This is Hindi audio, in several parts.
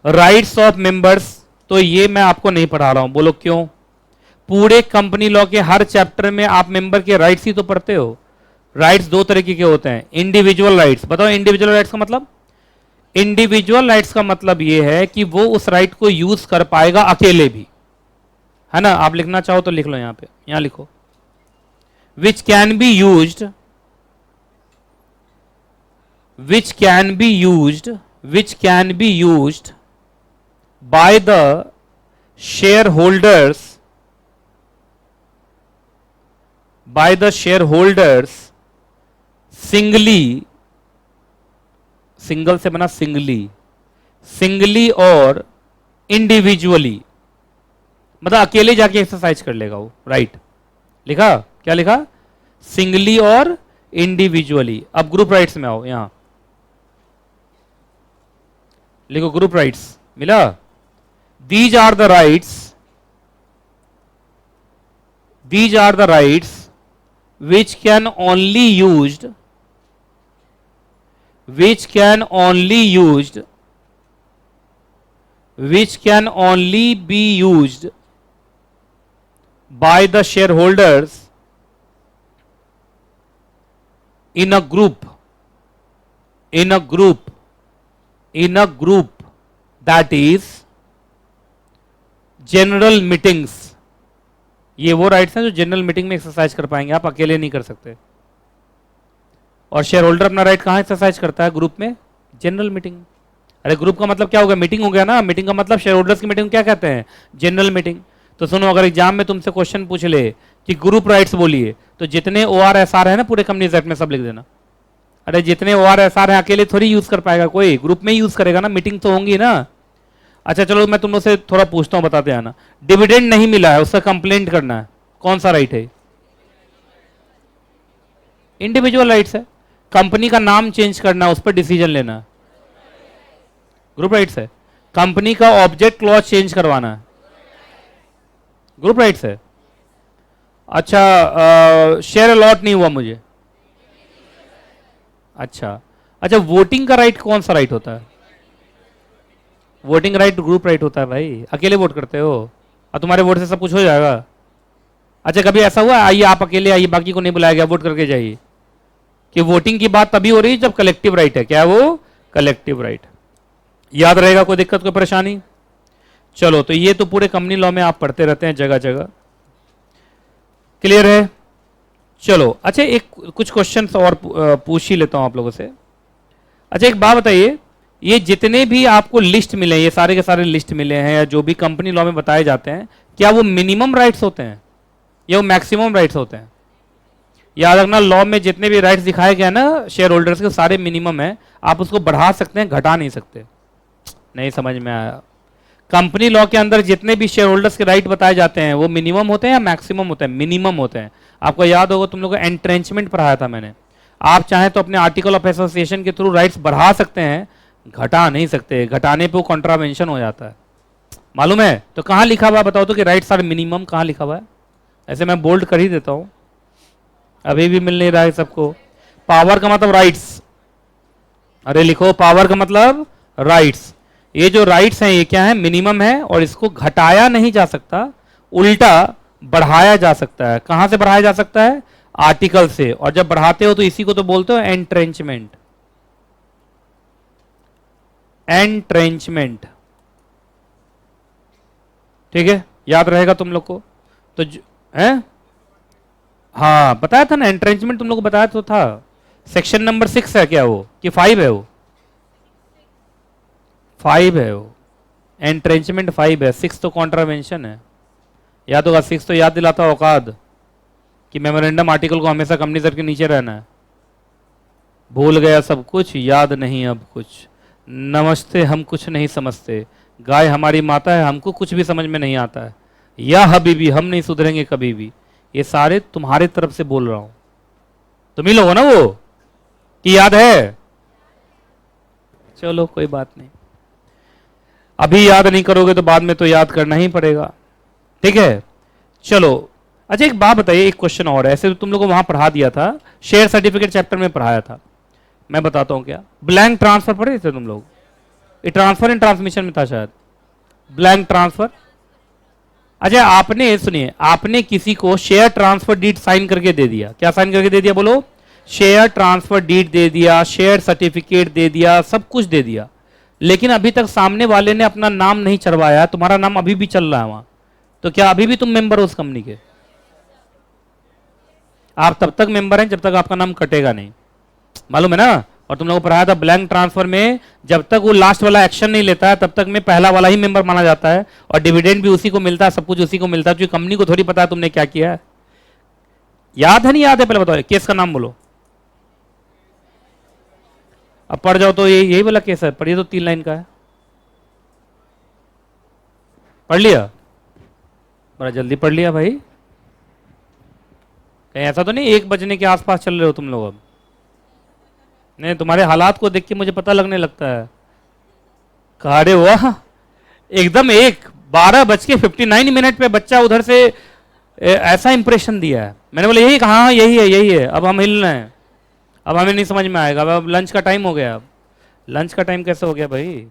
राइट्स ऑफ मेंबर्स, तो ये मैं आपको नहीं पढ़ा रहा हूं, बोलो क्यों? पूरे कंपनी लॉ के हर चैप्टर में आप मेंबर के राइट्स ही तो पढ़ते हो। राइट्स दो तरीके के होते हैं, इंडिविजुअल राइट्स। बताओ इंडिविजुअल राइट्स का मतलब? इंडिविजुअल राइट्स का मतलब यह है कि वो उस राइट को यूज कर पाएगा अकेले भी, है ना? आप लिखना चाहो तो लिख लो, यहां पे, यहां लिखो, which can be used, which can be used by the shareholders singly, single से बना सिंगली और इंडिविजुअली, मतलब अकेले जाके एक्सरसाइज कर लेगा वो, राइट? लिखा? क्या लिखा? सिंगली और इंडिविजुअली। अब ग्रुप राइट्स में आओ, यहां लिखो ग्रुप राइट्स, मिला? These are the rights which can only be used by the shareholders in a group that is general meetings. ये वो राइट्स हैं जो जनरल मीटिंग में एक्सरसाइज कर पाएंगे, आप अकेले नहीं कर सकते। और शेयर होल्डर अपना राइट कहां एक्सरसाइज करता है? ग्रुप में, जनरल मीटिंग। अरे ग्रुप का मतलब क्या हो गया? मीटिंग हो गया ना। मीटिंग का मतलब शेयर होल्डर्स की मीटिंग क्या कहते हैं? General meeting. तो सुनो, अगर एग्जाम में तुमसे क्वेश्चन पूछ ले कि ग्रुप राइट्स बोलिए, तो जितने ORSR है ना पूरे कंपनीज एक्ट में, सब लिख देना। अरे जितने ORSR है अकेले थोड़ी यूज कर पाएगा कोई, ग्रुप में यूज करेगा ना, मीटिंग तो होंगी ना। अच्छा चलो मैं तुम लोग से थोड़ा पूछता हूं, बताते आना। डिविडेंड नहीं मिला है, उसका कंप्लेंट करना है, कौन सा राइट है? इंडिविजुअल राइट्स है। कंपनी का नाम चेंज करना है, उस पर डिसीजन लेना है, ग्रुप राइट्स है। कंपनी का ऑब्जेक्ट क्लॉज चेंज करवाना है, ग्रुप राइट्स है। अच्छा शेयर अलॉट नहीं हुआ मुझे, अच्छा वोटिंग का राइट कौन सा राइट होता है? वोटिंग राइट ग्रुप राइट होता है भाई, अकेले वोट करते हो और तुम्हारे वोट से सब कुछ हो जाएगा। अच्छा कभी ऐसा हुआ आइए आप अकेले आइए, बाकी को नहीं बुलाया गया, वोट करके जाइए? कि वोटिंग की बात तभी हो रही है जब कलेक्टिव राइट है। क्या है वो? Collective right. याद रहेगा? कोई दिक्कत, कोई परेशानी? चलो तो ये तो पूरे कंपनी लॉ में आप पढ़ते रहते हैं जगह जगह, क्लियर है? चलो अच्छा एक कुछ क्वेश्चन और पूछ ही लेता हूं आप लोगों से। अच्छा एक बात बताइए, ये जितने भी आपको लिस्ट मिले, ये सारे के सारे लिस्ट मिले हैं या जो भी कंपनी लॉ में बताए जाते हैं, क्या वो मिनिमम राइट्स होते हैं या वो मैक्सिमम राइट्स होते हैं? याद रखना, लॉ में जितने भी राइट्स दिखाए गए हैं ना शेयर होल्डर्स के, सारे मिनिमम है। आप उसको बढ़ा सकते हैं, घटा नहीं सकते। नहीं समझ में आया? कंपनी लॉ के अंदर जितने भी शेयर होल्डर्स के राइट बताए जाते हैं वो मिनिमम होते हैं या मैक्सिमम होते हैं? मिनिमम होते हैं। आपको याद होगा तुम लोगों को एंट्रेंचमेंट पढ़ाया था मैंने। आप चाहें तो अपने आर्टिकल ऑफ एसोसिएशन के थ्रू राइट्स बढ़ा सकते हैं, घटा नहीं सकते। घटाने पे वो कॉन्ट्रावेंशन हो जाता है, मालूम है? तो कहां लिखा हुआ बताओ तो कि राइट्स आर मिनिमम, कहां लिखा हुआ है? ऐसे मैं बोल्ड कर ही देता हूं, अभी भी मिल नहीं रहा है सबको। पावर का मतलब राइट्स, अरे लिखो पावर का मतलब राइट्स। ये जो राइट्स हैं ये क्या है? मिनिमम है और इसको घटाया नहीं जा सकता, उल्टा बढ़ाया जा सकता है। कहां से बढ़ाया जा सकता है? आर्टिकल से। और जब बढ़ाते हो तो इसी को तो बोलते हो एंट्रेंचमेंट। एंट्रेंचमेंट, ठीक है? याद रहेगा तुम लोग को तो है? हाँ बताया था ना एंट्रेंचमेंट, तुम लोग को बताया तो था। सेक्शन नंबर 6 है क्या वो कि 5 है? वो 5 है वो, एंट्रेंचमेंट 5 है, 6 तो कॉन्ट्रावेंशन है। याद होगा 6 तो याद दिलाता औकात कि मेमोरेंडम आर्टिकल को हमेशा कंपनी एक्ट के नीचे रहना है। भूल गया सब कुछ, याद नहीं अब कुछ। नमस्ते हम कुछ नहीं समझते, गाय हमारी माता है, हमको कुछ भी समझ में नहीं आता है। या हबीबी हम नहीं सुधरेंगे कभी भी। ये सारे तुम्हारे तरफ से बोल रहा हूं, तुम ही लोग हो ना वो, कि याद है? चलो कोई बात नहीं, अभी याद नहीं करोगे तो बाद में तो याद करना ही पड़ेगा, ठीक है? चलो अच्छा एक बात बताइए, एक क्वेश्चन और है। ऐसे तो तुम लोगों को वहां पढ़ा दिया था, शेयर सर्टिफिकेट चैप्टर में पढ़ाया था। मैं बताता हूं क्या, ब्लैंक ट्रांसफर पढ़े थे तुम लोग? ये ट्रांसफर एंड ट्रांसमिशन में था शायद, ब्लैंक ट्रांसफर। अच्छा आपने सुनिए, आपने किसी को शेयर ट्रांसफर डीड साइन करके दे दिया, क्या साइन करके दे दिया बोलो, शेयर ट्रांसफर डीड दे दिया, शेयर सर्टिफिकेट दे दिया, सब कुछ दे दिया, लेकिन अभी तक सामने वाले ने अपना नाम नहीं चढ़वाया, तुम्हारा नाम अभी भी चल रहा है वहां, तो क्या अभी भी तुम मेंबर हो उस कंपनी के? आप तब तक मेंबर हैं जब तक आपका नाम कटेगा नहीं, मालूम है ना। और तुम लोगों को पढ़ाया था ब्लैंक ट्रांसफर में जब तक वो लास्ट वाला एक्शन नहीं लेता है तब तक में पहला वाला ही मेंबर माना जाता है, और डिविडेंड भी उसी को मिलता है, सब कुछ उसी को मिलता है, क्योंकि कंपनी को थोड़ी पता है तुमने क्या किया है। याद है नहीं याद है, पहले बताओ केस का नाम बोलो। अब पढ़ जाओ तो ये यही वाला केस है, पढ़िए तो 3 लाइन का है, पढ़ लिया, बड़ा जल्दी पढ़ लिया भाई। कहीं ऐसा तो नहीं 1 बजने के आसपास चल रहे हो तुम लोग? अब नहीं, तुम्हारे हालात को देख के मुझे पता लगने लगता है। अरे वाह, एकदम 12:59 पे बच्चा उधर से ऐसा इंप्रेशन दिया है। मैंने बोला यही कहा, हाँ यही है, अब हम हिल रहे हैं, अब हमें नहीं समझ में आएगा, अब लंच का टाइम हो गया। अब लंच का टाइम कैसे हो गया भाई?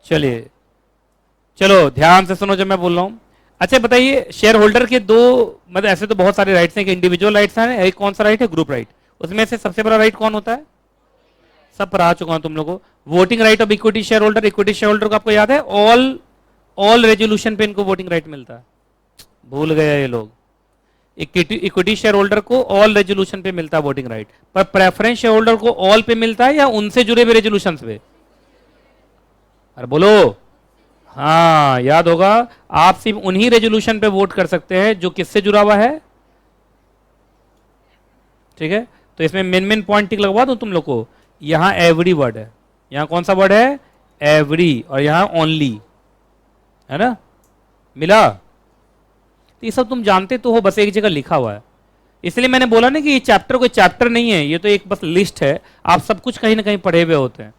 चलिए चलो ध्यान से सुनो जब मैं बोल रहा हूं। अच्छा बताइए, शेयर होल्डर के दो, मतलब ऐसे तो बहुत सारे राइट्स हैं, कि इंडिविजुअल राइट्स हैं, एक कौन सा राइट है, ग्रुप राइट। उसमें से सबसे बड़ा राइट कौन होता है? सब पढ़ा चुका हूं तुम लोगों को, voting right of equity share holder. Equity share holder को आपको याद है, ऑल रेजोल्यूशन पे इनको वोटिंग राइट मिलता है, भूल गया ये लोग। इक्विटी शेयर होल्डर को ऑल रेजोल्यूशन पे मिलता है वोटिंग राइट, पर प्रेफरेंस शेयर होल्डर को ऑल पे मिलता है या उनसे जुड़े हुए रेजोल्यूशन पे? अरे बोलो, हाँ याद होगा, आप सिर्फ उन्हीं रेजोल्यूशन पे वोट कर सकते हैं जो किससे जुड़ा हुआ है, ठीक है। तो इसमें मेन पॉइंट टिक लगवा दूं तुम लोग को। यहां एवरी वर्ड है, यहां कौन सा वर्ड है, एवरी, और यहां ओनली है ना, मिला। तो ये सब तुम जानते तो हो, बस एक जगह लिखा हुआ है, इसलिए मैंने बोला ना कि ये चैप्टर कोई चैप्टर नहीं है, ये तो एक बस लिस्ट है, आप सब कुछ कहीं ना कहीं पढ़े हुए होते हैं।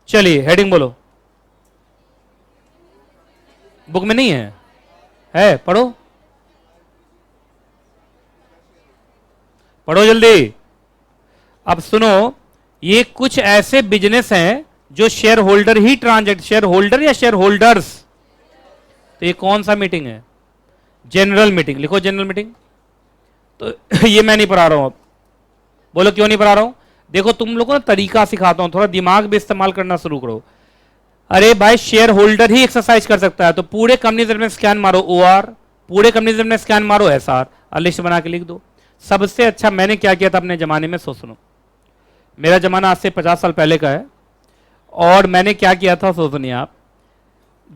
चलिए हेडिंग बोलो, बुक में नहीं है पढ़ो, पढ़ो जल्दी। अब सुनो, ये कुछ ऐसे बिजनेस हैं जो शेयर होल्डर ही ट्रांजैक्ट, शेयर होल्डर या शेयर होल्डर्स। तो ये कौन सा मीटिंग है, जनरल मीटिंग, लिखो जनरल मीटिंग। तो ये मैं नहीं पढ़ा रहा हूं, अब बोलो क्यों नहीं पढ़ा रहा हूं। देखो तुम लोगों को तरीका सिखाता हूं, थोड़ा दिमाग भी इस्तेमाल करना शुरू करो। अरे भाई शेयर होल्डर ही एक्सरसाइज कर सकता है, तो पूरे कंपनी में स्कैन मारो OR, पूरे कंपनी में स्कैन मारो SR, और लिस्ट बना के लिख दो। सबसे अच्छा मैंने क्या किया था अपने जमाने में, सोच सुनो, मेरा जमाना आज से 50 साल पहले का है, और मैंने क्या किया था सो सुनिए आप।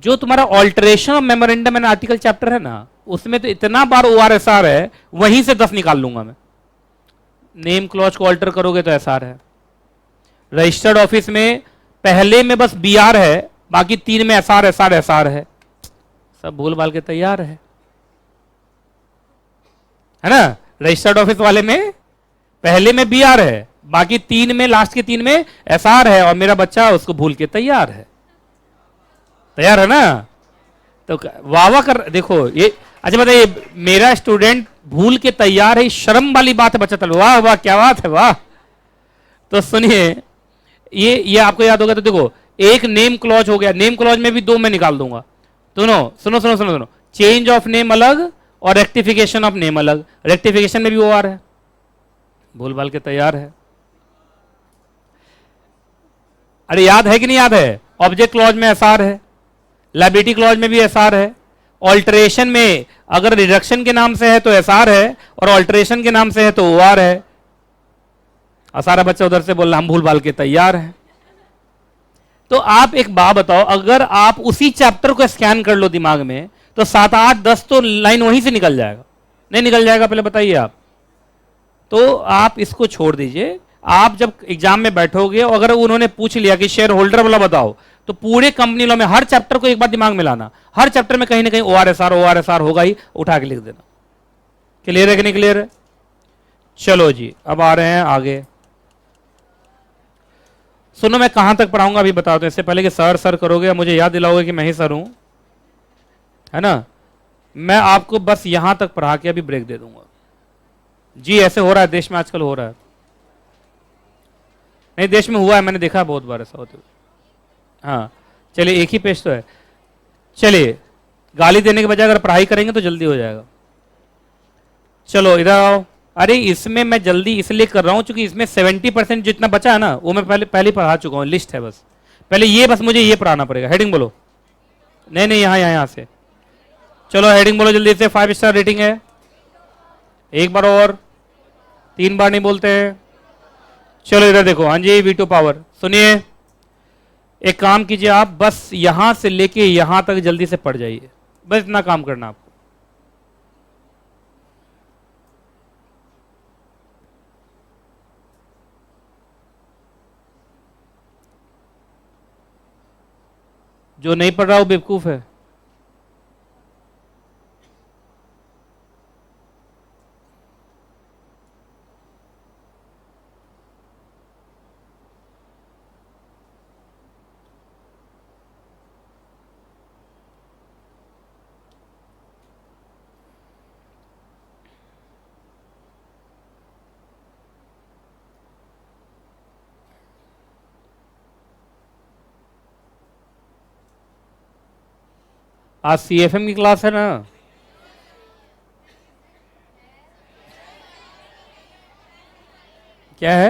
जो तुम्हारा alteration of memorandum and article chapter है ना, उसमें तो इतना बार OR SR है, वहीं से 10 निकाल लूंगा मैं। नेम क्लॉज को ऑल्टर करोगे तो SR है, रजिस्टर्ड ऑफिस में पहले में बस BR है, बाकी 3 में SR है, सब भूल भाल के तैयार है ना। रजिस्टर्ड ऑफिस वाले में पहले में BR है, बाकी 3 में, लास्ट के 3 में SR है, और मेरा बच्चा उसको भूल के तैयार है ना। तो वाह वाह कर, देखो ये। अच्छा बताइए, मेरा स्टूडेंट भूल के तैयार है, शर्म वाली बात है बच्चा, तल वाह वाह क्या बात है, वाह। तो सुनिए, ये आपको याद होगा। तो देखो, एक नेम क्लॉज हो गया, नेम क्लॉज में भी 2 मैं निकाल दूंगा। दोनों सुनो, चेंज ऑफ नेम अलग और रेक्टिफिकेशन ऑफ नेम अलग, रेक्टिफिकेशन में भी OR है, भूल भाल के तैयार है। अरे याद है कि नहीं याद है, ऑब्जेक्ट क्लॉज में SR है, लायबिलिटी क्लॉज में भी SR है, ऑल्टरेशन में अगर रिडक्शन के नाम से है तो SR है, और ऑल्टरेशन के नाम से है तो OR है। और सारा बच्चा उधर से बोल रहा हम भूल भाल के तैयार है। तो आप एक बात बताओ, अगर आप उसी चैप्टर को स्कैन कर लो दिमाग में, तो 7, 8, 10 तो लाइन वहीं से निकल जाएगा, नहीं निकल जाएगा, पहले बताइए आप। तो आप इसको छोड़ दीजिए, आप जब एग्जाम में बैठोगे और अगर उन्होंने पूछ लिया कि शेयर होल्डर वाला बताओ, तो पूरे कंपनी लॉ में हर चैप्टर को एक बार दिमाग में लाना, हर चैप्टर में कहीं ना कहीं OR SR होगा ही, उठा के लिख देना। क्लियर है कि नहीं क्लियर है? चलो जी, अब आ रहे हैं आगे। सुनो, मैं कहां तक पढ़ाऊंगा अभी बता दो, इससे पहले कि सर करोगे, मुझे याद दिलाओगे कि मैं ही सर हूं, है ना। मैं आपको बस यहां तक पढ़ा के अभी ब्रेक दे दूंगा जी। ऐसे हो रहा है देश में आजकल, हो रहा है, नहीं देश में हुआ है, मैंने देखा है बहुत बार ऐसा होते हुए। हाँ चलिए, एक ही पेज तो है। चलिए, गाली देने के बजाय अगर पढ़ाई करेंगे तो जल्दी हो जाएगा। चलो इधर आओ। अरे इसमें मैं जल्दी इसलिए कर रहा हूं क्योंकि इसमें 70% जितना बचा है ना वो मैं पहले पहले पढ़ा चुका हूँ, लिस्ट है बस। पहले ये बस मुझे ये पढ़ाना पड़ेगा। हेडिंग बोलो। नहीं नहीं, यहाँ से। चलो हेडिंग बोलो जल्दी से। 5 स्टार रेटिंग है। एक बार और, 3 बार नहीं बोलते हैं। चलो इधर देखो। हाँ जी, वीटो पावर। सुनिए, एक काम कीजिए, आप बस यहां से लेके यहां तक जल्दी से पढ़ जाइए, बस इतना काम करना आपको। जो नहीं पढ़ रहा वो बेवकूफ है। आज सीएफएम की क्लास है ना। क्या है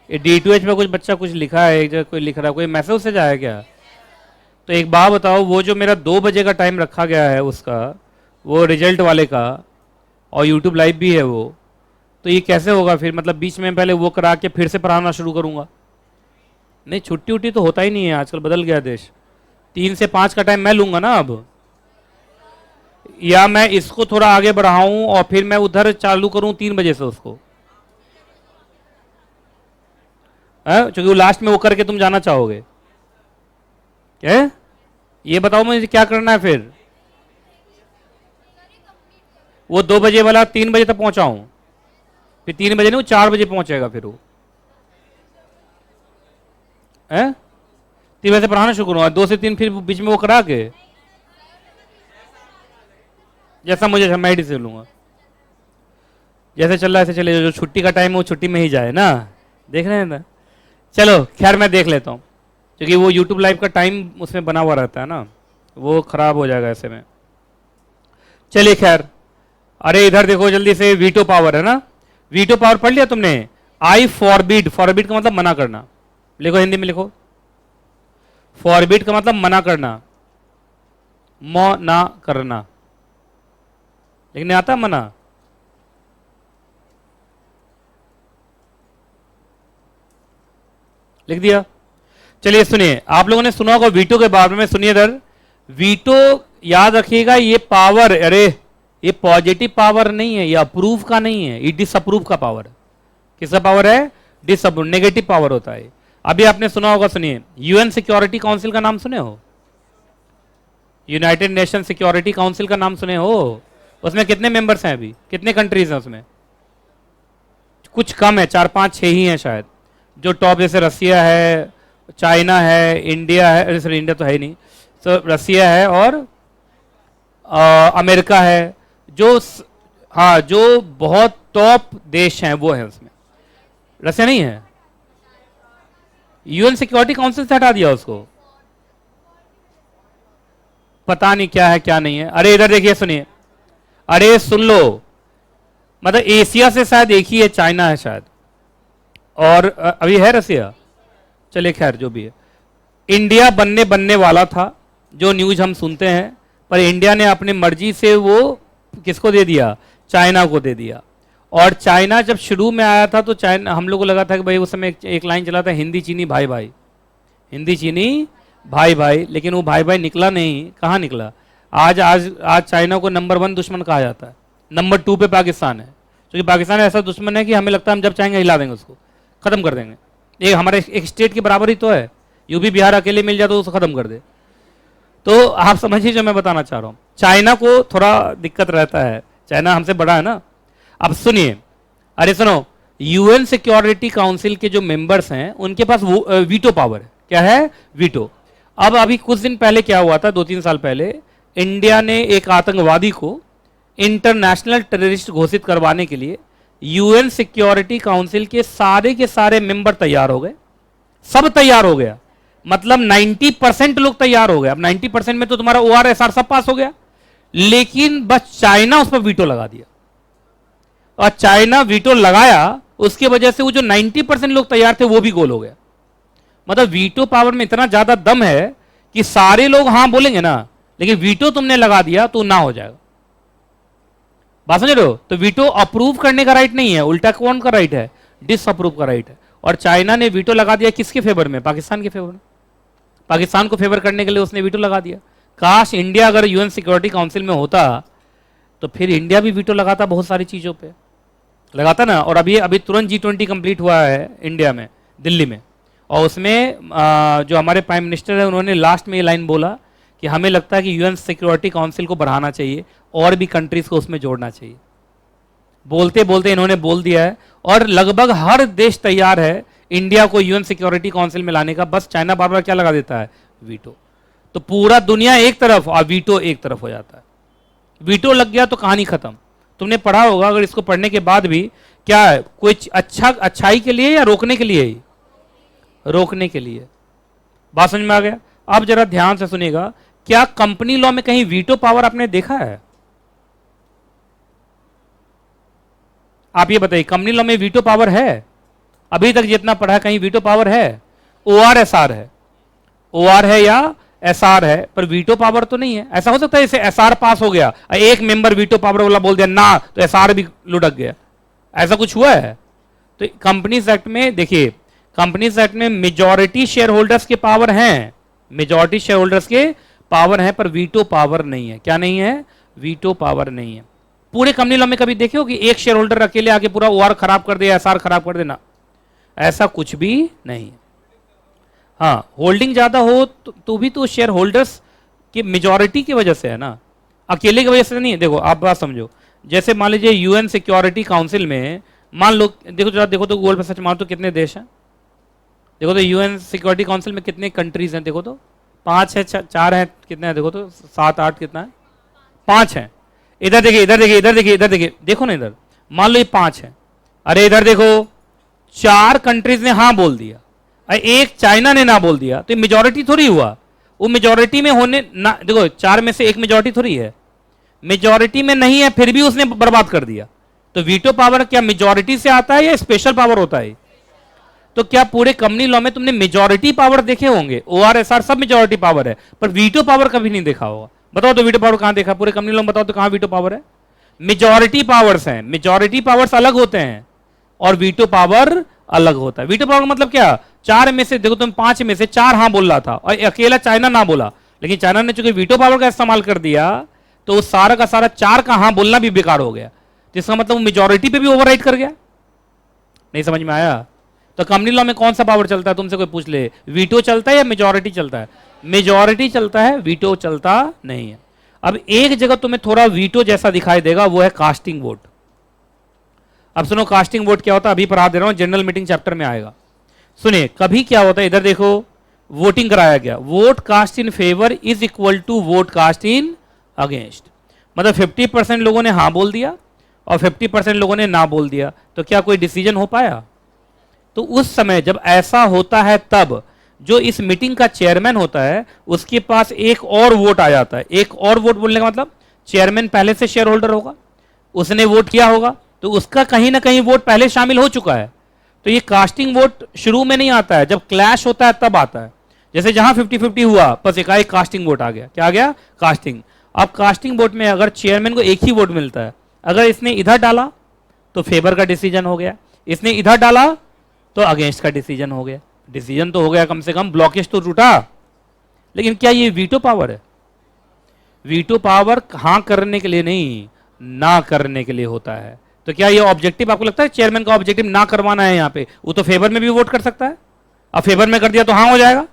ये? D2H में कुछ बच्चा कुछ लिखा है, एक जगह कोई लिख रहा है, कोई मैसेज से जाया क्या? तो एक बात बताओ, वो जो मेरा 2 बजे का टाइम रखा गया है उसका, वो रिजल्ट वाले का, और यूट्यूब लाइव भी है वो, तो ये कैसे होगा फिर? मतलब बीच में पहले वो करा के फिर से पढ़ाना शुरू करूंगा? नहीं, छुट्टी उट्टी तो होता ही नहीं है आजकल, बदल गया देश। 3 से 5 का टाइम मैं लूंगा ना अब, या मैं इसको थोड़ा आगे बढ़ाऊं और फिर मैं उधर चालू करूं 3 बजे से उसको, क्योंकि वो लास्ट में वो करके तुम जाना चाहोगे क्या? ये बताओ मुझे क्या करना है फिर? वो 2 बजे वाला 3 बजे तक पहुंचाऊं, फिर 3 बजे नहीं, वो 4 बजे पहुंचेगा फिर वो, है? 3 बजे से पढ़ाना शुरू करूंगा, 2 से 3 फिर बीच में वो करा के, जैसा मुझे मैं से लूंगा। जैसे चल रहा है ऐसे चले, जो छुट्टी का टाइम है वो छुट्टी में ही जाए ना, देख रहे हैं ना। चलो खैर मैं देख लेता हूँ, क्योंकि वो यूट्यूब लाइव का टाइम उसमें बना हुआ रहता है ना, वो खराब हो जाएगा ऐसे में। चलिए खैर, अरे इधर देखो जल्दी से, वीटो पावर है ना। वीटो पावर पढ़ लिया तुमने? आई फॉरबिड, फॉरबिड का मतलब मना करना। लिखो हिंदी में लिखो, फॉरबिड का मतलब मना करना, मना करना। लिखने आता मना? लिख दिया। चलिए सुनिए, आप लोगों ने सुना होगा वीटो के बारे में, सुनिए इधर। वीटो याद रखिएगा, ये पावर, अरे ये पॉजिटिव पावर नहीं है, ये अप्रूव का नहीं है, ये डिसअप्रूव का पावर है। किसका पावर है? डिसअप्रूव, नेगेटिव पावर होता है। अभी आपने सुना होगा, सुनिए, यूएन सिक्योरिटी काउंसिल का नाम सुने हो? यूनाइटेड नेशन सिक्योरिटी काउंसिल का नाम सुने हो? उसमें कितने मेंबर्स हैं अभी? कितने कंट्रीज हैं उसमें? कुछ कम है, 4 5 6 ही हैं शायद। जो टॉप, जैसे रसिया है, चाइना है, इंडिया है, सॉरी इंडिया तो है ही नहीं, तो रसिया है और अमेरिका है, जो हाँ जो बहुत टॉप देश हैं वो है उसमें। रसिया नहीं है? यूएन सिक्योरिटी काउंसिल से हटा दिया उसको, पता नहीं क्या है क्या नहीं है। अरे इधर देखिए, सुनिए, अरे सुन लो, मतलब एशिया से शायद एक ही है, चाइना है शायद, और अभी है रसिया। चलिए खैर जो भी है, इंडिया बनने वाला था, जो न्यूज हम सुनते हैं, पर इंडिया ने अपनी मर्जी से वो किसको दे दिया? चाइना को दे दिया। और चाइना जब शुरू में आया था तो चाइना, हम लोग को लगा था कि भाई उस समय एक लाइन चला था, हिंदी चीनी भाई भाई, हिंदी चीनी भाई भाई, लेकिन वो भाई भाई निकला नहीं। कहाँ निकला? आज आज आज चाइना को नंबर 1 दुश्मन कहा जाता है, नंबर 2 पे पाकिस्तान है। क्योंकि पाकिस्तान ऐसा दुश्मन है कि हमें लगता है हम जब चाहेंगे हिला देंगे उसको, खत्म कर देंगे। ये हमारे एक स्टेट के बराबर ही तो है, यूपी बिहार अकेले मिल जाए तो उसको खत्म कर दे। तो आप समझिए जो मैं बताना चाह रहा हूँ, चाइना को थोड़ा दिक्कत रहता है, चाइना हमसे बड़ा है ना। अब सुनिए, अरे सुनो, यूएन सिक्योरिटी काउंसिल के जो मेंबर्स हैं उनके पास वो वीटो पावर है। क्या है? वीटो। अब अभी कुछ दिन पहले क्या हुआ था, 2-3 साल पहले, इंडिया ने एक आतंकवादी को इंटरनेशनल टेररिस्ट घोषित करवाने के लिए यूएन सिक्योरिटी काउंसिल के सारे मेंबर तैयार हो गए, सब तैयार हो गया, मतलब 90% लोग तैयार हो गए। अब 90% में तो तुम्हारा ORSR सब पास हो गया, लेकिन बस चाइना उस पर वीटो लगा दिया, और चाइना वीटो लगाया, उसकी वजह से वो जो 90% लोग तैयार थे वो भी गोल हो गया। मतलब वीटो पावर में इतना ज्यादा दम है कि सारे लोग हां बोलेंगे ना, लेकिन वीटो तुमने लगा दिया तो ना हो जाएगा। बात समझ रहे हो? तो वीटो अप्रूव करने का राइट नहीं है, उल्टा कौन का राइट है? डिसअप्रूव का राइट है। और चाइना ने वीटो लगा दिया किसके फेवर में? पाकिस्तान के फेवर में। पाकिस्तान को फेवर करने के लिए उसने वीटो लगा दिया। काश इंडिया अगर UN सिक्योरिटी काउंसिल में होता तो फिर इंडिया भी वीटो लगाता, बहुत सारी चीजों पे लगाता ना। और अभी अभी तुरंत G20 कंप्लीट हुआ है इंडिया में, दिल्ली में, और उसमें जो हमारे प्राइम मिनिस्टर है उन्होंने लास्ट में ये लाइन बोला कि हमें लगता है कि UN सिक्योरिटी काउंसिल को बढ़ाना चाहिए और भी कंट्रीज को उसमें जोड़ना चाहिए। बोलते बोलते इन्होंने बोल दिया है, और लगभग हर देश तैयार है इंडिया को UN सिक्योरिटी काउंसिल में लाने का। बस चाइना बार बार क्या लगा देता है? वीटो। तो पूरा दुनिया एक तरफ और वीटो एक तरफ हो जाता है। वीटो लग गया तो कहानी खत्म। तुमने पढ़ा होगा, अगर इसको पढ़ने के बाद भी क्या है, कोई अच्छाई के लिए या रोकने के लिए ही? रोकने के लिए। बात समझ में आ गया? अब जरा ध्यान से सुनिएगा, क्या कंपनी लॉ में कहीं वीटो पावर आपने देखा है? आप ये बताइए, कंपनी लॉ में वीटो पावर है? अभी तक जितना पढ़ा है कहीं वीटो पावर है? ORSR है, OR है या SR है, पर वीटो पावर तो नहीं है। ऐसा हो सकता है इसे SR पास हो गया, एक मेंबर वीटो पावर वाला बोल दिया ना, तो SR भी लुढ़क गया। ऐसा कुछ हुआ है? तो कंपनीज एक्ट में देखिए, कंपनीज एक्ट में मेजॉरिटी शेयर होल्डर्स के पावर हैं, मेजॉरिटी शेयर होल्डर्स के पावर है, पर वीटो पावर नहीं है। क्या नहीं है? वीटो पावर नहीं है। पूरे कंपनी लॉ में कभी देखे हो कि एक शेयर होल्डर अकेले आके पूरा OR खराब कर दे, SR खराब कर देना? ऐसा कुछ भी नहीं। हाँ, होल्डिंग ज्यादा हो तो भी तो शेयर होल्डर्स की मेजॉरिटी की वजह से है ना, अकेले की वजह से नहीं है। देखो आप बात समझो, जैसे मान लीजिए UN सिक्योरिटी काउंसिल में, मान लो, देखो जरा देखो तो गूगल पे सर्च मारो तो कितने देश हैं? देखो तो UN सिक्योरिटी काउंसिल में कितने कंट्रीज हैं? देखो तो 5 है, 4 है, कितने हैं? देखो तो 7 8 कितना है? 5 है। इधर देखिए, इधर देखिए, इधर देखिए, इधर देखिए, देखो ना इधर, मान लो ये 5 है। अरे इधर देखो, 4 कंट्रीज ने हाँ बोल दिया, एक चाइना ने ना बोल दिया, तो ये मेजॉरिटी थोड़ी हुआ। वो मेजॉरिटी में होने ना, देखो 4 में से एक मेजॉरिटी थोड़ी है, मेजॉरिटी में नहीं है, फिर भी उसने बर्बाद कर दिया। तो वीटो पावर क्या मेजॉरिटी से आता है या स्पेशल पावर होता है? तो क्या पूरे कंपनी लॉ में तुमने मेजॉरिटी पावर देखे होंगे? ORSR सब मेजॉरिटी पावर है, पर वीटो पावर कभी नहीं देखा होगा। बताओ तो वीटो पावर कहां देखा पूरे कंपनी लॉ में? बताओ तो कहां वीटो पावर है? मेजॉरिटी पावर्स हैं, मेजॉरिटी पावर्स अलग होते हैं और वीटो पावर अलग होता है। वीटो पावर मतलब क्या? 4 में से, देखो तुम 5 में से 4 हाँ बोल रहा था और अकेला चाइना ना बोला, लेकिन चाइना ने चूंकि वीटो पावर का इस्तेमाल कर दिया तो उस सारा का सारा 4 का हाँ बोलना भी बेकार हो गया। तो इसका मतलब मेजॉरिटी पे भी ओवरराइड कर गया। नहीं समझ में आया? तो कंपनी लॉ में कौन सा पावर चलता है? तुमसे कोई पूछ ले, वीटो चलता है या मेजॉरिटी चलता है? मेजॉरिटी चलता है, वीटो चलता नहीं है। अब एक जगह तुम्हें थोड़ा वीटो जैसा दिखाई देगा, वो है कास्टिंग वोट। अब सुनो कास्टिंग वोट क्या होता है, अभी पढ़ा दे रहा हूं, जनरल मीटिंग चैप्टर में आएगा। सुनिए, कभी क्या होता है, इधर देखो, वोटिंग कराया गया, vote cast in favour is equal to vote cast in against. मतलब 50% लोगों ने हाँ बोल दिया और 50% लोगों ने ना बोल दिया, तो क्या कोई डिसीजन हो पाया? तो उस समय जब ऐसा होता है, तब जो इस मीटिंग का चेयरमैन होता है उसके पास एक और वोट आ जाता है। एक और वोट बोलने का मतलब, चेयरमैन पहले से शेयर होल्डर होगा, उसने वोट किया होगा, तो उसका कहीं ना कहीं वोट पहले शामिल हो चुका है। तो ये कास्टिंग वोट शुरू में नहीं आता है, जब क्लैश होता है तब आता है। जैसे जहां 50-50 हुआ, बस एकाएक कास्टिंग वोट आ गया। क्या आ गया? कास्टिंग। अब कास्टिंग वोट में अगर चेयरमैन को एक ही वोट मिलता है, अगर इसने इधर डाला तो फेवर का डिसीजन हो गया, इसने इधर डाला तो अगेंस्ट का डिसीजन हो गया। डिसीजन तो हो गया, कम से कम ब्लॉकेज तो टूटा। लेकिन क्या ये वीटो पावर है? वीटो पावर हाँ करने के लिए नहीं, ना करने के लिए होता है। तो क्या ये ऑब्जेक्टिव आपको लगता है चेयरमैन का ऑब्जेक्टिव ना करवाना है? यहाँ पे वो तो फेवर में भी वोट कर सकता है। अब फेवर में कर दिया तो हाँ हो जाएगा।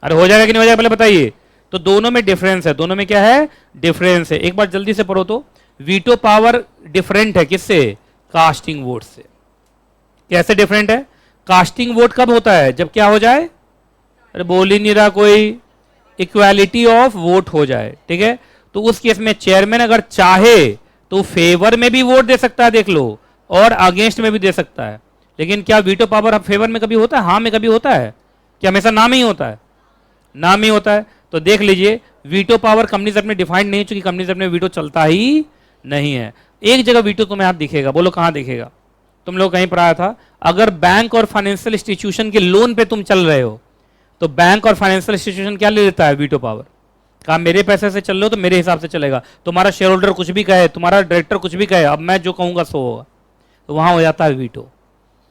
अरे हो जाएगा कि नहीं हो जाएगा पहले बताइए। तो दोनों में डिफरेंस है, दोनों में क्या है? डिफरेंस है। एक बार जल्दी से पढ़ो तो, वीटो पावर डिफरेंट है किससे? कास्टिंग वोट से। कैसे डिफरेंट है? कास्टिंग वोट कब होता है? जब क्या हो जाए? अरे बोल ही नहीं रहा कोई, इक्वालिटी ऑफ वोट हो जाए। ठीक है, तो उस केस में चेयरमैन अगर चाहे तो फेवर में भी वोट दे सकता है, देख लो, और अगेंस्ट में भी दे सकता है। लेकिन क्या वीटो पावर फेवर में कभी होता है? हाँ में कभी होता है? क्या हमेशा ना में ही होता है? नाम ही होता है। तो देख लीजिए वीटो पावर कंपनीज एक्ट में डिफाइंड नहीं, चूंकि कंपनीज एक्ट में वीटो चलता ही नहीं है। एक जगह वीटो तुम्हें आप दिखेगा, बोलो कहां दिखेगा? तुम लोग कहीं पढ़ाया था, अगर बैंक और फाइनेंशियल इंस्टीट्यूशन के लोन पे तुम चल रहे हो तो बैंक और फाइनेंशियल इंस्टीट्यूशन क्या ले लेता है? Veto power. कहा मेरे पैसे से चल रहे हो तो मेरे हिसाब से चलेगा, तुम्हारा शेयर होल्डर कुछ भी कहे, तुम्हारा डायरेक्टर कुछ भी कहे, अब मैं जो कहूंगा सो होगा, तो वहां हो जाता है वीटो।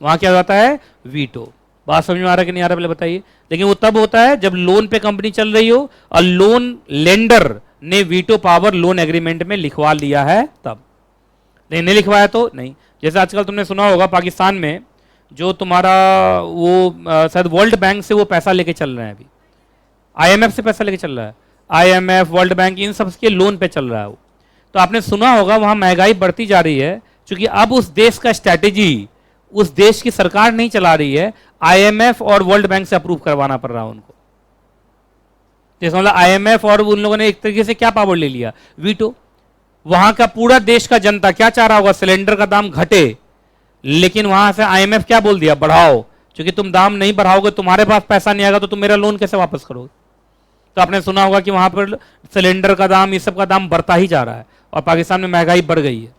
वहां क्या हो जाता है? वीटो। बात समझ में आ रहा है कि नहीं आ रहा? पहले बताइए। लेकिन वो तब होता है जब लोन पे कंपनी चल रही हो और लोन लेंडर ने वीटो पावर लोन एग्रीमेंट में लिखवा लिया है, तब। नहीं लिखवाया तो नहीं। जैसे आजकल तुमने सुना होगा पाकिस्तान में जो तुम्हारा वो शायद वर्ल्ड बैंक से वो पैसा लेके चल रहे हैं, अभी आईएमएफ से पैसा लेके चल रहा है, आईएमएफ वर्ल्ड बैंक इन सब के लोन पे चल रहा है वो। तो आपने सुना होगा वहां महंगाई बढ़ती जा रही है, क्योंकि अब उस देश का स्ट्रैटेजी उस देश की सरकार नहीं चला रही है, आईएमएफ और वर्ल्ड बैंक से अप्रूव करवाना पड़ रहा है उनको। जैसे मतलब आईएमएफ और उन लोगों ने एक तरीके से क्या पावर ले लिया? वीटो। वहां का पूरा देश का जनता क्या चाह रहा होगा? सिलेंडर का दाम घटे, लेकिन वहां से आईएमएफ क्या बोल दिया? बढ़ाओ, क्योंकि तुम दाम नहीं बढ़ाओगे, तुम्हारे पास पैसा नहीं आएगा, तो तुम मेरा लोन कैसे वापस करोगे? तो आपने सुना होगा कि वहां पर सिलेंडर का दाम, इस सब का दाम बढ़ता ही जा रहा है, और पाकिस्तान में महंगाई बढ़ गई है।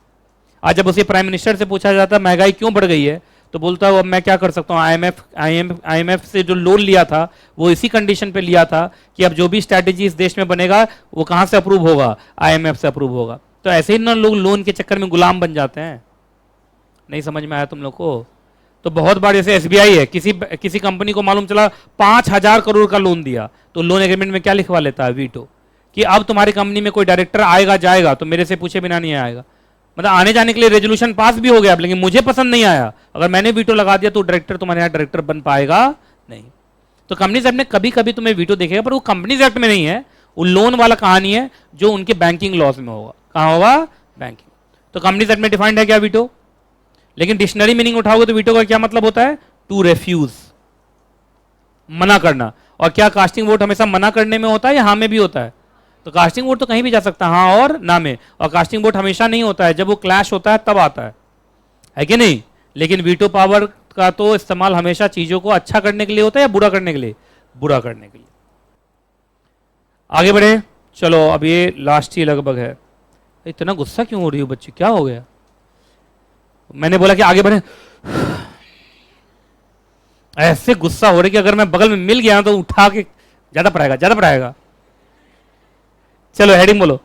आज जब उसी प्राइम मिनिस्टर से पूछा जाता है महंगाई क्यों बढ़ गई है, तो बोलता है अब मैं क्या कर सकता हूँ, आईएमएफ से जो लोन लिया था वो इसी कंडीशन पे लिया था कि अब जो भी स्ट्रैटेजी इस देश में बनेगा वो कहां से अप्रूव होगा? आईएमएफ से अप्रूव होगा। तो ऐसे ही ना लोग लोन के चक्कर में गुलाम बन जाते हैं। नहीं समझ में आया तुम लोग को? तो बहुत बार जैसे एसबीआई है, किसी कंपनी को मालूम चला 5,000 करोड़ का लोन दिया, तो लोन एग्रीमेंट में क्या लिखवा लेता है? वीटो। कि अब तुम्हारी कंपनी में कोई डायरेक्टर आएगा जाएगा तो मेरे से पूछे बिना नहीं आएगा। मतलब आने जाने के लिए रेजोल्यूशन पास भी हो गया, लेकिन मुझे पसंद नहीं आया, अगर मैंने वीटो लगा दिया तो डायरेक्टर तुम्हारे यहाँ डायरेक्टर बन पाएगा नहीं। तो कंपनीज एक्ट में कभी कभी तुम्हें वीटो देखेगा, पर वो कंपनीज एक्ट में नहीं है, वो लोन वाला कहानी है जो उनके बैंकिंग लॉज में होगा। कहां होगा? बैंकिंग। तो कंपनीज एक्ट में डिफाइंड है क्या वीटो? लेकिन डिक्शनरी मीनिंग उठाओगे तो वीटो का क्या मतलब होता है? टू रेफ्यूज, मना करना। और क्या कास्टिंग वोट हमेशा मना करने में होता है या हाँ में भी होता है? तो कास्टिंग वोट तो कहीं भी जा सकता है, हाँ और ना में। और कास्टिंग वोट हमेशा नहीं होता है, जब वो क्लैश होता है तब आता है कि नहीं? लेकिन वीटो पावर का तो इस्तेमाल हमेशा चीजों को अच्छा करने के लिए होता है या बुरा करने के लिए? बुरा करने के लिए। आगे बढ़े, चलो अब ये लास्ट ही लगभग है। इतना गुस्सा क्यों हो रही हो बच्चे, क्या हो गया? मैंने बोला कि आगे बढ़े, ऐसे गुस्सा हो रहा है कि अगर मैं बगल में मिल गया तो उठा के ज्यादा पढ़ाएगा। चलो हेडिंग बोलो।